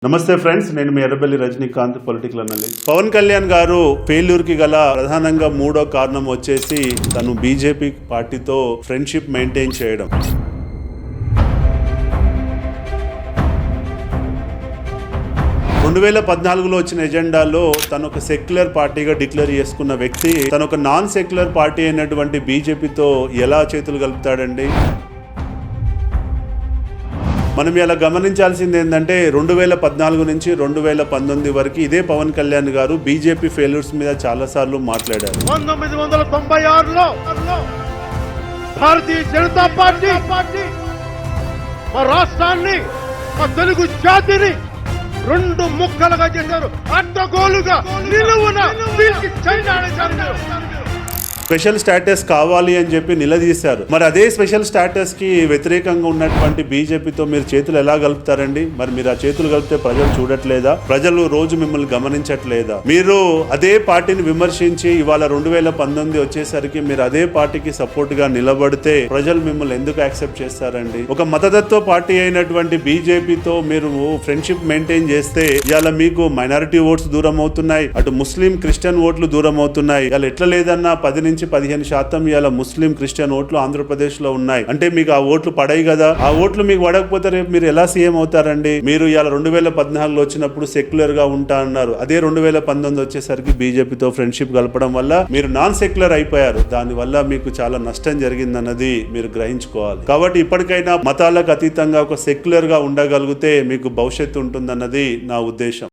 నమస్తే ఫ్రెండ్స్, నేను మీ Errabelli Rajinikanth, political analyst. Pawan Kalyan గారు ఫెయిల్యూర్కి గల ప్రధానంగా మూడో కారణం వచ్చేసి తను బీజేపీ పార్టీతో ఫ్రెండ్షిప్ మెయింటైన్ చేయడం. రెండు 2014లో వచ్చిన ఎజెండాలో తను ఒక సెక్యులర్ పార్టీగా డిక్లేర్ చేసుకున్న వ్యక్తి తను ఒక నాన్ సెక్యులర్ పార్టీ అయినటువంటి బీజేపీతో ఎలా చేతులు కలుపుతాడండి? మనం ఇలా గమనించాల్సింది ఏంటంటే 2014 నుంచి 2019 వరకు ఇదే పవన్ కళ్యాణ్ గారు బీజేపీ ఫెయిల్యూర్స్ మీద చాలా సార్లు మాట్లాడారు. 1996లో భారతీయ జనతా పార్టీ మా రాష్ట్రాన్ని, మా తెలుగు జాతిని రెండు ముక్కలుగా చేశారు. అడ్డగోలుగా నిలువున స్పెషల్ స్టేటస్ కావాలి అని చెప్పి నిలదీశారు. మరి అదే స్పెషల్ స్టేటస్ కి వ్యతిరేకంగా ఉన్నటువంటి బీజేపీతో మీరు చేతులు ఎలా కలుపుతారండి? మరి మీరు ఆ చేతులు కలిపితే ప్రజలు చూడట్లేదా? ప్రజలు రోజు మిమ్మల్ని గమనించట్లేదా? మీరు అదే పార్టీని విమర్శించి ఇవాళ 2019 వచ్చేసరికి మీరు అదే పార్టీకి సపోర్ట్ గా నిలబడితే ప్రజలు మిమ్మల్ని ఎందుకు యాక్సెప్ట్ చేస్తారండి? ఒక మతతత్వ పార్టీ అయినటువంటి బీజేపీతో మీరు ఫ్రెండ్షిప్ మెయింటైన్ చేస్తే ఇవాళ మీకు మైనారిటీ ఓట్స్ దూరం అవుతున్నాయి, అటు ముస్లిం క్రిస్టియన్ ఓట్లు దూరం అవుతున్నాయి. ఇవాళ ఎట్లా లేదన్నా 10 నుంచి 15% ఇవాళ ముస్లిం క్రిస్టియన్ ఓట్లు ఆంధ్రప్రదేశ్ లో ఉన్నాయి. అంటే మీకు ఆ ఓట్లు పడాయి కదా. ఆ ఓట్లు మీకు పడకపోతే రేపు మీరు ఎలా సీఎం అవుతారండి? మీరు ఇవాళ 2014లో వచ్చినప్పుడు సెక్యులర్ గా ఉంటా అన్నారు. అదే 2019 వచ్చేసరికి బీజేపీతో ఫ్రెండ్షిప్ కలపడం వల్ల మీరు నాన్ సెక్యులర్ అయిపోయారు. దాని వల్ల మీకు చాలా నష్టం జరిగిందన్నది మీరు గ్రహించుకోవాలి. కాబట్టి ఇప్పటికైనా మతాలకు అతీతంగా ఒక సెక్యులర్ గా ఉండగలిగితే మీకు భవిష్యత్తు ఉంటుందన్నది నా ఉద్దేశం.